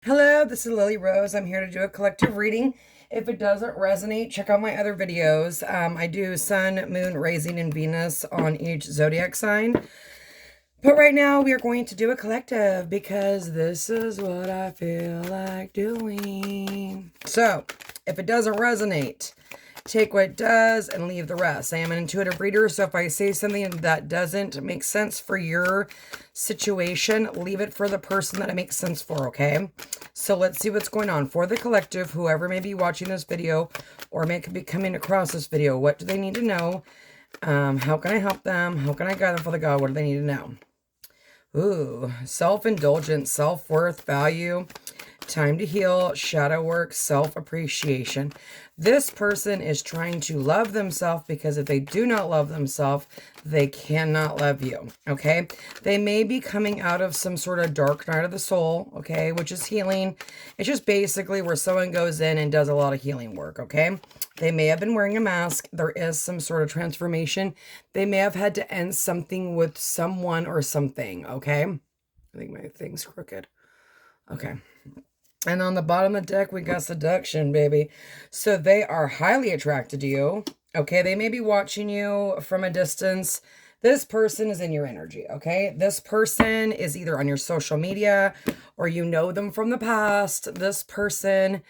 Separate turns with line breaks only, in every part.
Hello, this is Lily Rose. I'm here to do a collective reading. If it doesn't resonate, check out my other videos. I do Sun, Moon, Rising, and Venus on each zodiac sign. But right now, we are going to do a collective because this is what I feel like doing. So, if it doesn't resonate, take what does and leave the rest. I am an intuitive reader, so if I say something that doesn't make sense for your situation, leave it for the person that it makes sense for, okay? So let's see what's going on. For the collective, whoever may be watching this video or may be coming across this video, what do they need to know? How can I help them? How can I guide them for the God? What do they need to know? Ooh, self-indulgence, self-worth, value, time to heal, shadow work, self-appreciation. This person is trying to love themselves because if they do not love themselves, they cannot love you, okay? They may be coming out of some sort of dark night of the soul, okay, which is healing. It's just basically where someone goes in and does a lot of healing work, okay? They may have been wearing a mask. There is some sort of transformation. They may have had to end something with someone or something, okay? I think my thing's crooked. Okay. And on the bottom of the deck, we got seduction, baby. So they are highly attracted to you. Okay, they may be watching you from a distance. This person is in your energy, okay? This person is either on your social media or you know them from the past. This person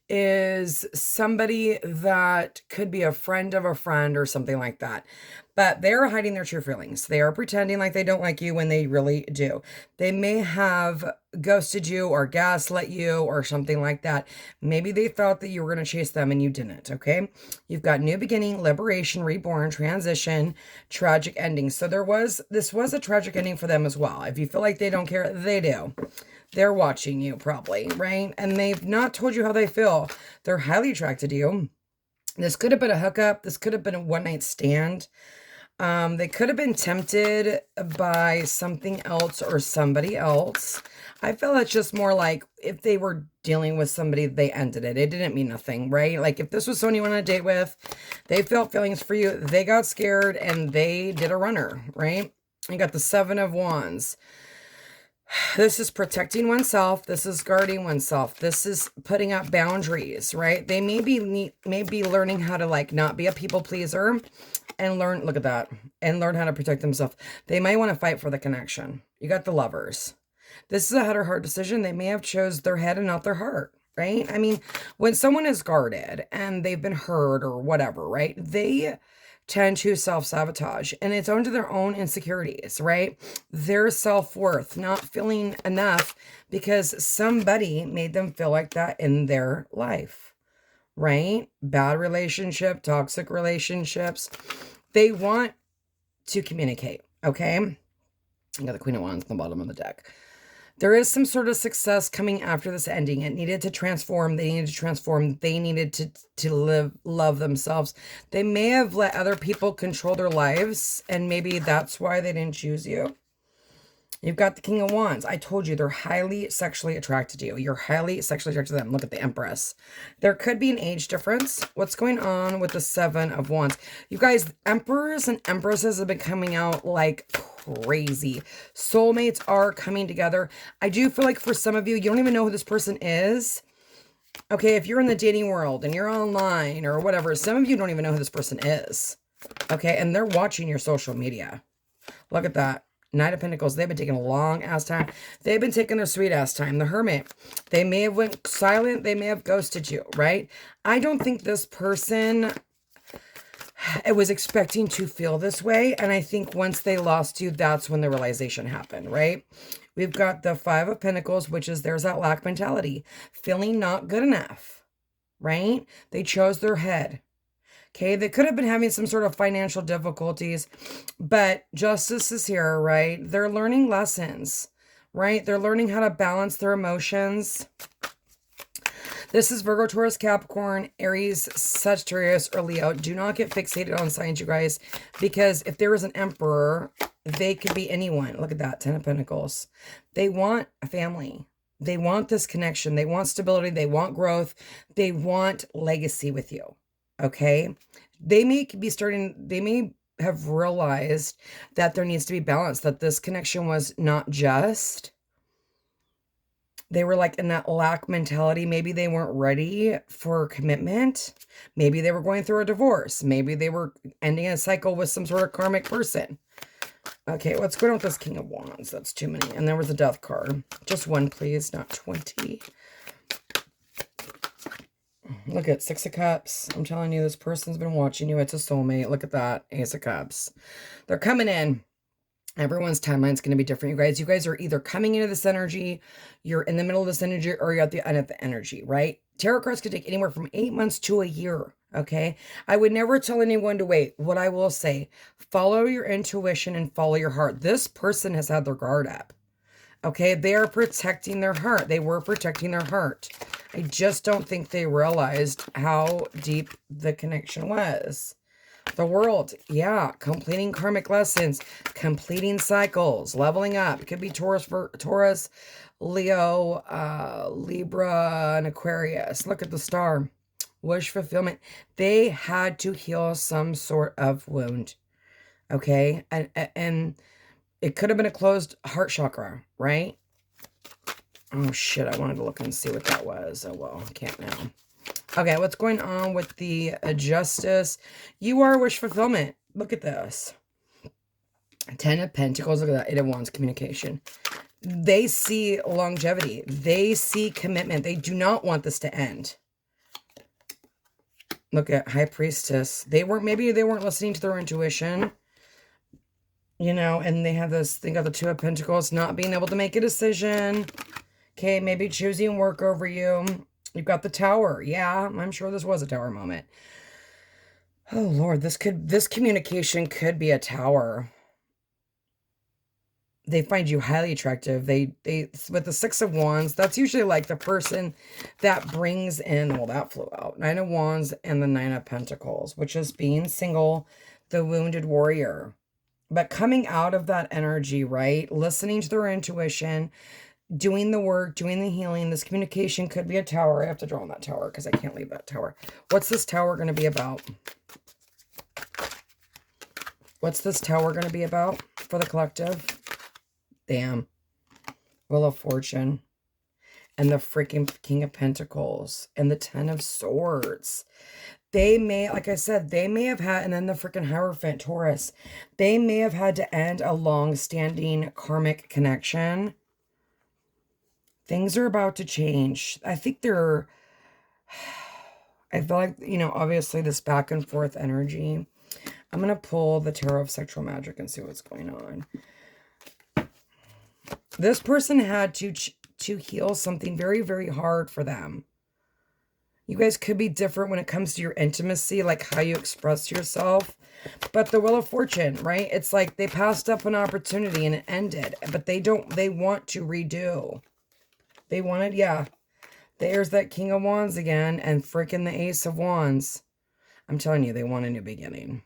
is somebody that could be a friend of a friend or something like that. But they're hiding their true feelings. They are pretending like they don't like you when they really do. They may have ghosted you or gaslit you or something like that. Maybe they thought that you were going to chase them and you didn't, okay? You've got new beginning, liberation, reborn, transition, tragic ending. So this was a tragic ending for them as well. If you feel like they don't care, they do. They're watching you probably, right? And they've not told you how they feel. They're highly attracted to you. This could have been a hookup. This could have been a one-night stand. They could have been tempted by something else or somebody else. I feel it's just more like if they were dealing with somebody, they ended it. It didn't mean nothing, right? Like if this was someone you went on a date with, they felt feelings for you, they got scared and they did a runner, right? You got the Seven of Wands. This is protecting oneself. This is guarding oneself. This is putting up boundaries, right? They may be learning how to like not be a people pleaser and learn, look at that, and learn how to protect themselves. They might want to fight for the connection. You got the Lovers. This is a head or heart decision. They may have chose their head and not their heart, right? I mean, when someone is guarded and they've been hurt or whatever, right? They tend to self-sabotage and it's onto their own insecurities, right? Their self-worth, not feeling enough because somebody made them feel like that in their life, right? Bad relationship, toxic relationships. They want to communicate, okay? I got the Queen of Wands on the bottom of the deck. There is some sort of success coming after this ending. It needed to transform. They needed to transform. They needed to love themselves. They may have let other people control their lives, and maybe that's why they didn't choose you. You've got the King of Wands. I told you they're highly sexually attracted to you. You're highly sexually attracted to them. Look at the Empress. There could be an age difference. What's going on with the Seven of Wands? You guys, Emperors and Empresses have been coming out like crazy. Soulmates are coming together. I do feel like for some of you, you don't even know who this person is. Okay, if you're in the dating world and you're online or whatever, some of you don't even know who this person is. Okay, and they're watching your social media. Look at that. Knight of Pentacles. They've been taking a long ass time. They've been taking their sweet ass time. The Hermit. They may have went silent. They may have ghosted you, right? I don't think this person was expecting to feel this way. And I think once they lost you, that's when the realization happened, right? We've got the Five of Pentacles, which is there's that lack mentality. Feeling not good enough, right? They chose their head. Okay, they could have been having some sort of financial difficulties, but justice is here, right? They're learning lessons, right? They're learning how to balance their emotions. This is Virgo, Taurus, Capricorn, Aries, Sagittarius, or Leo. Do not get fixated on signs, you guys, because if there is an emperor, they could be anyone. Look at that, Ten of Pentacles. They want a family. They want this connection. They want stability. They want growth. They want legacy with you. Okay, they may have realized that there needs to be balance, that this connection was not just They were like in that lack mentality. Maybe they weren't ready for commitment. Maybe they were going through a divorce. Maybe they were ending a cycle with some sort of karmic person. Okay, what's going on with this King of Wands? That's too many. And there was a Death card. Just one, please, not 20. Look at 6 of Cups. I'm telling you, this person's been watching you. It's a soulmate. Look at that. Ace of Cups. They're coming in. Everyone's timeline is going to be different, you guys. You guys are either coming into this energy, you're in the middle of this energy, or you're at the end of the energy, right? Tarot cards could take anywhere from 8 months to a year, okay? I would never tell anyone to wait. What I will say, follow your intuition and follow your heart. This person has had their guard up, okay? They are protecting their heart. They were protecting their heart. I just don't think they realized how deep the connection was. The World, yeah, completing karmic lessons, completing cycles, leveling up. It could be Taurus, Leo, Libra, and Aquarius. Look at the star. Wish fulfillment. They had to heal some sort of wound, okay? And it could have been a closed heart chakra, right? Oh, shit, I wanted to look and see what that was. Oh, well, I can't now. Okay, what's going on with the Justice? You are wish fulfillment. Look at this. 10 of Pentacles. Look at that. 8 of Wands, communication. They see longevity. They see commitment. They do not want this to end. Look at High Priestess. Maybe they weren't listening to their intuition. You know, and they have this, they got the 2 of Pentacles, not being able to make a decision. Okay, maybe choosing work over you. You've got the Tower. Yeah, I'm sure this was a Tower moment. Oh, Lord, this communication could be a Tower. They find you highly attractive. They with the 6 of Wands, that's usually like the person that brings in, well, that flew out. 9 of Wands and the 9 of Pentacles, which is being single, the wounded warrior. But coming out of that energy, right? Listening to their intuition, doing the work, doing the healing. This communication could be a Tower. I have to draw on that Tower because I can't leave that Tower. What's this Tower going to be about? What's this Tower going to be about for the collective? Damn. Wheel of Fortune. And the freaking King of Pentacles. And the 10 of Swords. They may, like I said, they may have had, and then the freaking Hierophant, Taurus. They may have had to end a long-standing karmic connection. Things are about to change. I think I feel like, you know, obviously this back and forth energy. I'm going to pull the Tarot of Sexual Magic and see what's going on. This person had to heal something very, very hard for them. You guys could be different when it comes to your intimacy, like how you express yourself. But the Wheel of Fortune, right? It's like they passed up an opportunity and it ended. But they want to redo. They wanted, yeah. There's that King of Wands again and freaking the Ace of Wands. I'm telling you, they want a new beginning.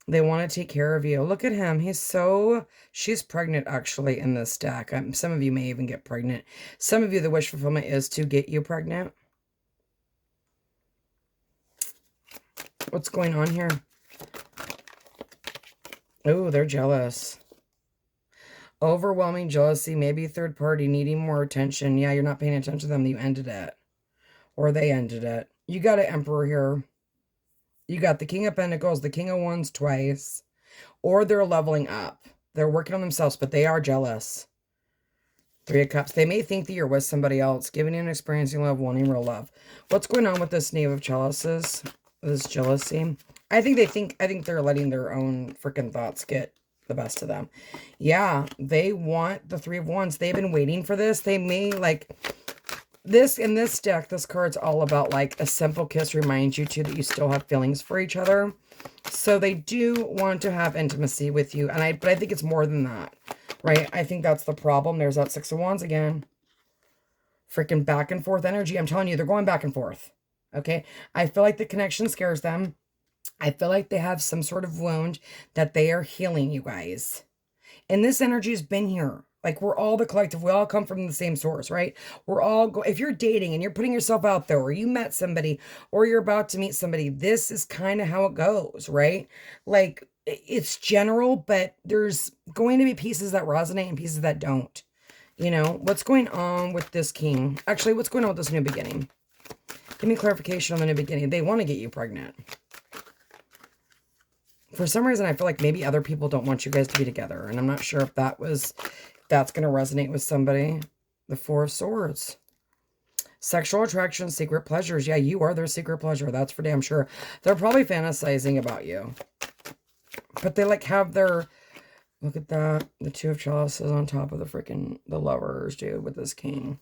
They want to take care of you. Look at him. She's pregnant actually in this deck. Some of you may even get pregnant. Some of you, the wish fulfillment is to get you pregnant. What's going on here? Oh, they're jealous. Overwhelming jealousy, maybe third party needing more attention. Yeah, you're not paying attention to them. You ended it. Or they ended it. You got an Emperor here. You got the King of Pentacles, the King of Wands twice. Or they're leveling up. They're working on themselves, but they are jealous. 3 of Cups. They may think that you're with somebody else, giving and experiencing love, wanting real love. What's going on with this Knave of Chalices? This jealousy? I think they're letting their own freaking thoughts get the best of them. Yeah, they want the 3 of Wands. They've been waiting for this. They may like this in this deck. This card's all about like a simple kiss reminds you too that you still have feelings for each other. So they do want to have intimacy with you, and but I think it's more than that, right? I think that's the problem. There's that 6 of Wands again. Freaking back and forth energy. I'm telling you, they're going back and forth. Okay, I feel like the connection scares them. I feel like they have some sort of wound that they are healing, you guys. And this energy has been here. Like, we're all the collective. We all come from the same source, right? We're all, if you're dating and you're putting yourself out there, or you met somebody, or you're about to meet somebody, this is kind of how it goes, right? Like, it's general, but there's going to be pieces that resonate and pieces that don't. You know, what's going on with this king? Actually, what's going on with this new beginning? Give me clarification on the new beginning. They want to get you pregnant. For some reason, I feel like maybe other people don't want you guys to be together. And I'm not sure if that's going to resonate with somebody. The Four of Swords. Sexual attraction, secret pleasures. Yeah, you are their secret pleasure. That's for damn sure. They're probably fantasizing about you. But they like have their... Look at that. The Two of Chalices on top of the Lovers, dude, with this king.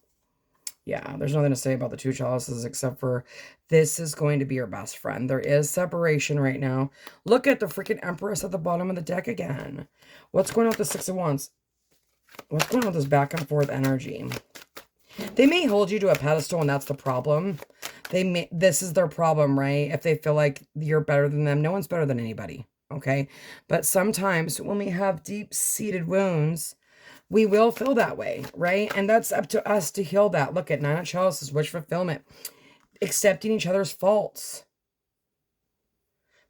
Yeah, there's nothing to say about the Two Chalices except for this is going to be your best friend. There is separation right now. Look at the freaking Empress at the bottom of the deck again. What's going on with the Six of Wands? What's going on with this back and forth energy? They may hold you to a pedestal, and that's the problem. This is their problem, right? If they feel like you're better than them. No one's better than anybody, okay? But sometimes when we have deep-seated wounds, we will feel that way, right? And that's up to us to heal that. Look at Nine of Chalices, wish fulfillment. Accepting each other's faults.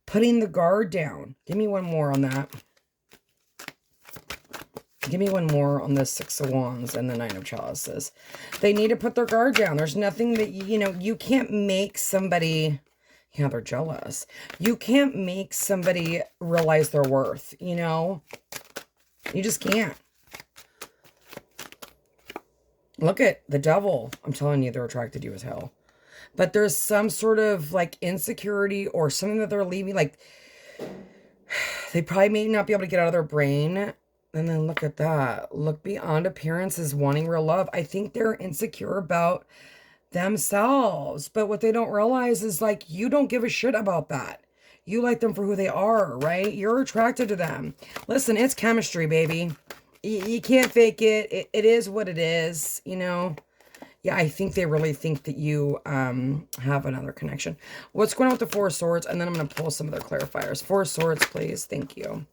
Putting the guard down. Give me one more on that. Give me one more on the Six of Wands and the Nine of Chalices. They need to put their guard down. There's nothing that, you know, you can't make somebody... Yeah, they're jealous. You can't make somebody realize their worth, you know? You just can't. Look at the Devil. I'm telling you, they're attracted to you as hell. But there's some sort of, like, insecurity or something that they're leaving. Like, they probably may not be able to get out of their brain. And then look at that. Look beyond appearances, wanting real love. I think they're insecure about themselves. But what they don't realize is, like, you don't give a shit about that. You like them for who they are, right? You're attracted to them. Listen, it's chemistry, baby. You can't fake it. It is what it is, you know? Yeah, I think they really think that you have another connection. What's going on with the Four of Swords? And then I'm going to pull some of their clarifiers. Four of Swords, please. Thank you.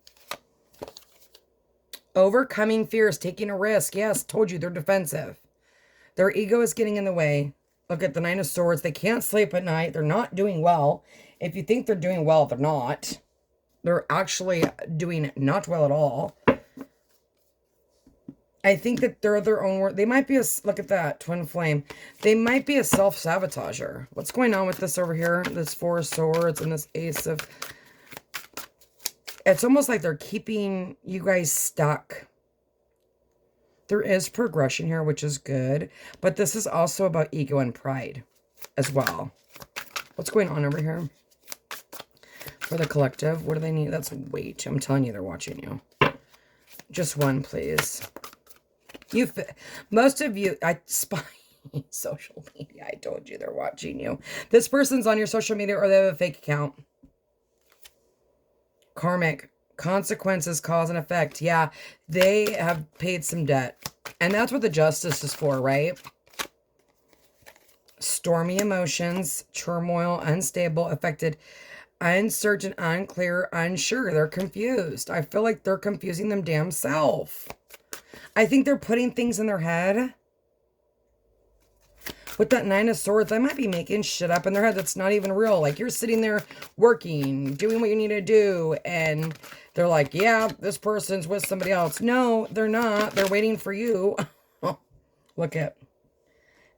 Overcoming fears, taking a risk. Yes, told you, they're defensive. Their ego is getting in the way. Look at the Nine of Swords. They can't sleep at night. They're not doing well. If you think they're doing well, they're not. They're actually doing not well at all. I think that they're their own word. They might be look at that, twin flame. They might be a self-sabotager. What's going on with this over here? This Four of Swords and this Ace of... It's almost like they're keeping you guys stuck. There is progression here, which is good. But this is also about ego and pride as well. What's going on over here? For the collective, what do they need? That's weight. I'm telling you, they're watching you. Just one, please. Most of you, I spy social media. I told you they're watching you. This person's on your social media or they have a fake account. Karmic consequences, cause and effect. Yeah, they have paid some debt. And that's what the Justice is for, right? Stormy emotions, turmoil, unstable, affected, uncertain, unclear, unsure. They're confused. I feel like they're confusing them damn self. I think they're putting things in their head. With that Nine of Swords, they might be making shit up in their head that's not even real. Like, you're sitting there working, doing what you need to do, and they're like, yeah, this person's with somebody else. No, they're not. They're waiting for you. Look at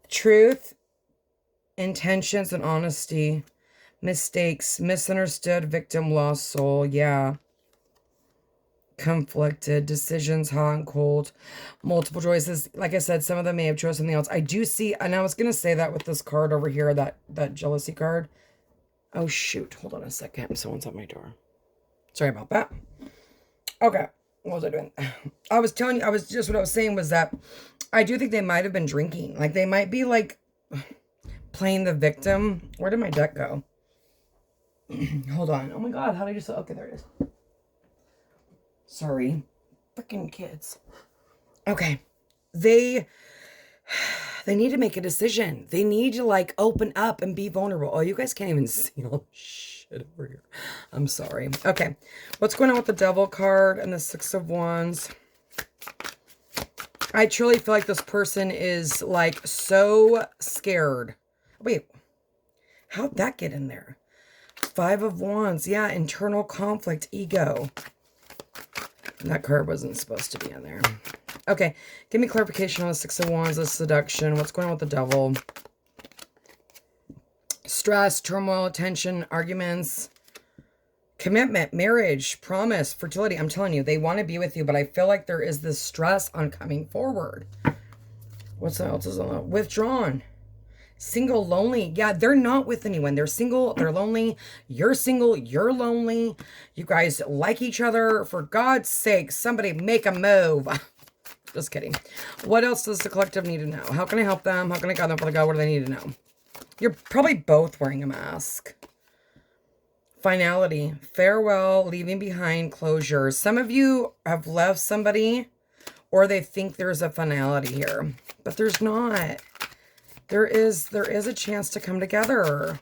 truth, intentions, and honesty. Mistakes, misunderstood, victim, lost soul. Yeah. Conflicted, decisions, hot and cold, multiple choices. Like I said, some of them may have chosen something else. I do see, and I was going to say that with this card over here, that jealousy card. Oh, shoot. Hold on a second. Someone's at my door. Sorry about that. Okay. What was I doing? I was telling you, what I was saying was that I do think they might have been drinking. Like, they might be, like, playing the victim. Where did my deck go? Hold on. Oh, my God. How did I just... Okay, there it is. Sorry. Freaking kids. Okay. They need to make a decision. They need to, like, open up and be vulnerable. Oh, you guys can't even see all shit over here. I'm sorry. Okay. What's going on with the Devil card and the Six of Wands? I truly feel like this person is, like, so scared. Wait. How'd that get in there? Five of Wands. Yeah, internal conflict, ego. That card wasn't supposed to be in there. Okay, give me clarification on the Six of Wands, the seduction. What's going on with the Devil? Stress, turmoil, tension, arguments, commitment, marriage, promise, fertility. I'm telling you, they want to be with you, but I feel like there is this stress on coming forward. What's else is on that? Withdrawn. Single, lonely. Yeah, they're not with anyone. They're single, they're lonely. You're single, you're lonely. You guys like each other. For God's sake, somebody make a move. Just kidding. What else does the collective need to know? How can I help them? How can I guide them for the God? What do they need to know? You're probably both wearing a mask. Finality. Farewell, leaving behind, closure. Some of you have left somebody, or they think there's a finality here, but there's not. There is a chance to come together.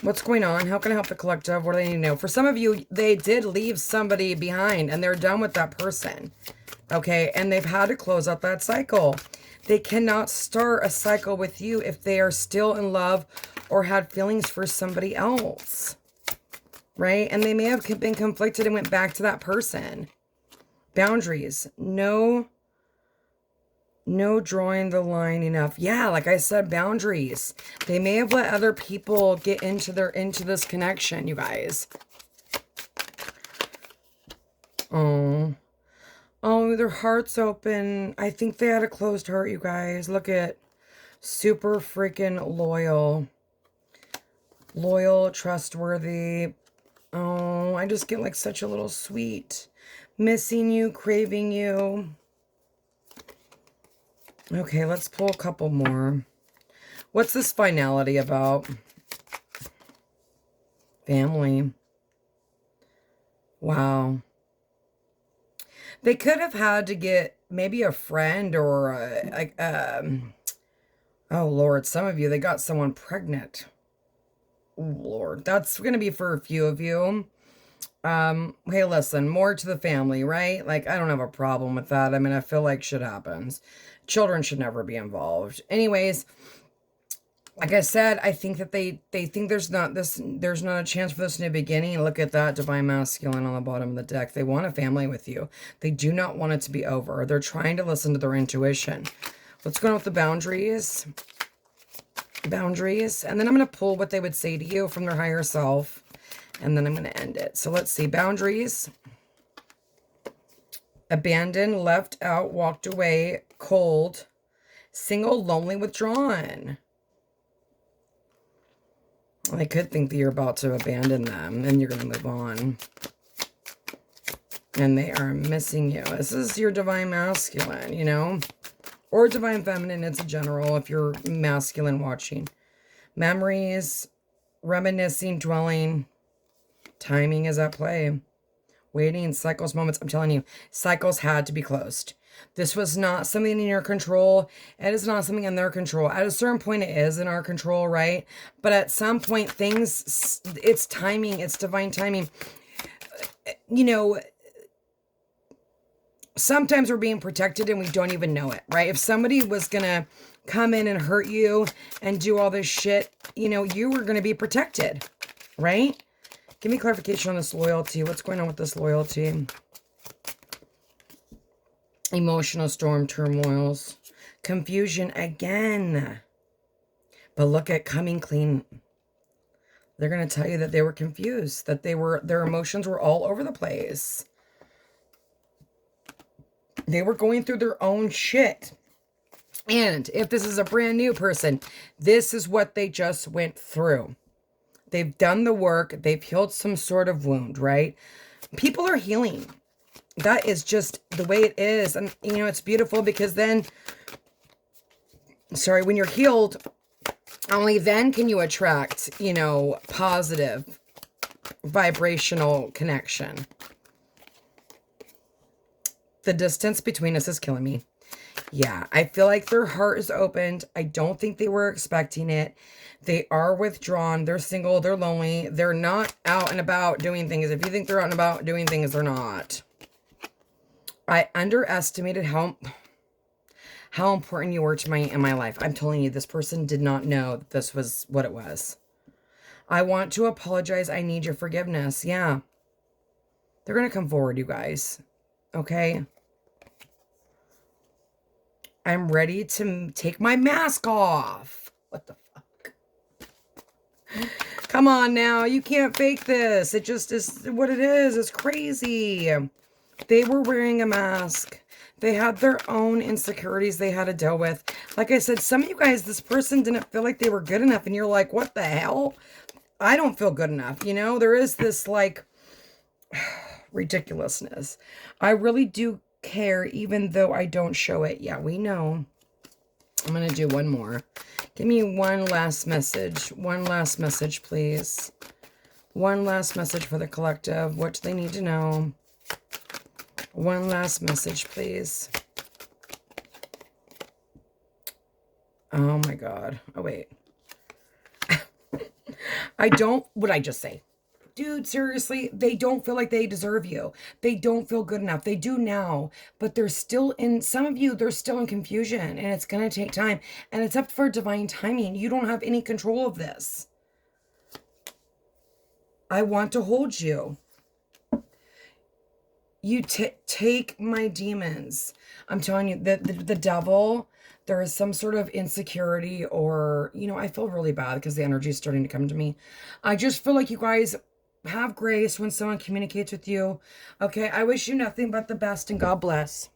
What's going on? How can I help the collective? What do they need to know? For some of you, they did leave somebody behind and they're done with that person. Okay, and they've had to close out that cycle. They cannot start a cycle with you if they are still in love or had feelings for somebody else. Right? And they may have been conflicted and went back to that person. Boundaries. No drawing the line enough. Yeah, like I said, boundaries. They may have let other people get into this connection, you guys. Oh, their heart's open. I think they had a closed heart, you guys. Look at super freaking loyal. Loyal, trustworthy. Oh, I just get like such a little sweet. Missing you, craving you. Okay, let's pull a couple more. What's this finality about? Family. Wow. They could have had to get maybe a friend or oh Lord, some of you, they got someone pregnant. Oh Lord, that's going to be for a few of you. Hey, listen, more to the family, right? Like, I don't have a problem with that. I mean, I feel like shit happens. Children should never be involved. Anyways, like I said, I think that they think there's not a chance for this new beginning. Look at that divine masculine on the bottom of the deck. They want a family with you. They do not want it to be over. They're trying to listen to their intuition. What's going on with the boundaries? Boundaries. And then I'm going to pull what they would say to you from their higher self. And then I'm going to end it. So let's see. Boundaries. Abandoned, left out, walked away, cold, single, lonely, withdrawn. They could think that you're about to abandon them and you're going to move on. And they are missing you. This is your divine masculine, you know? Or divine feminine, it's a general if you're masculine watching. Memories, reminiscing, dwelling. Timing is at play. Waiting, cycles, moments. I'm telling you, cycles had to be closed. This was not something in your control. It is not something in their control. At a certain point, it is in our control, right? But at some point, things, it's timing. It's divine timing. You know, sometimes we're being protected and we don't even know it, right? If somebody was going to come in and hurt you and do all this shit, you know, you were going to be protected, right? Give me clarification on this loyalty. What's going on with this loyalty? Emotional storm, turmoils, confusion again. But look at coming clean. They're going to tell you that they were confused, that their emotions were all over the place. They were going through their own shit. And if this is a brand new person, this is what they just went through. They've done the work. They've healed some sort of wound, right? People are healing. That is just the way it is. And, you know, it's beautiful because then, when you're healed, only then can you attract, you know, positive vibrational connection. The distance between us is killing me. Yeah, I feel like their heart is opened. I don't think they were expecting it. They are withdrawn. They're single. They're lonely. They're not out and about doing things. If you think they're out and about doing things, they're not. I underestimated how important you were to me in my life. I'm telling you, this person did not know that this was what it was. I want to apologize. I need your forgiveness. Yeah. They're going to come forward, you guys. Okay? I'm ready to take my mask off. What the fuck? Come on now. You can't fake this. It just is what it is. It's crazy. They were wearing a mask. They had their own insecurities they had to deal with. Like I said, some of you guys, this person didn't feel like they were good enough. And you're like, what the hell? I don't feel good enough. You know, there is this like ridiculousness. I really do care, even though I don't show it. Yeah, we know. I'm going to do one more. Give me one last message. One last message, please. One last message for the collective. What do they need to know? One last message, please. Oh my God. Oh, wait. What'd I just say? Dude, seriously, they don't feel like they deserve you. They don't feel good enough. They do now, but they're still in, some of you, they're still in confusion, and it's going to take time, and it's up for divine timing. You don't have any control of this. I want to hold you. You take my demons. I'm telling you, the devil, there is some sort of insecurity, or, you know, I feel really bad because the energy is starting to come to me. I just feel like you guys have grace when someone communicates with you. Okay, I wish you nothing but the best, and God bless.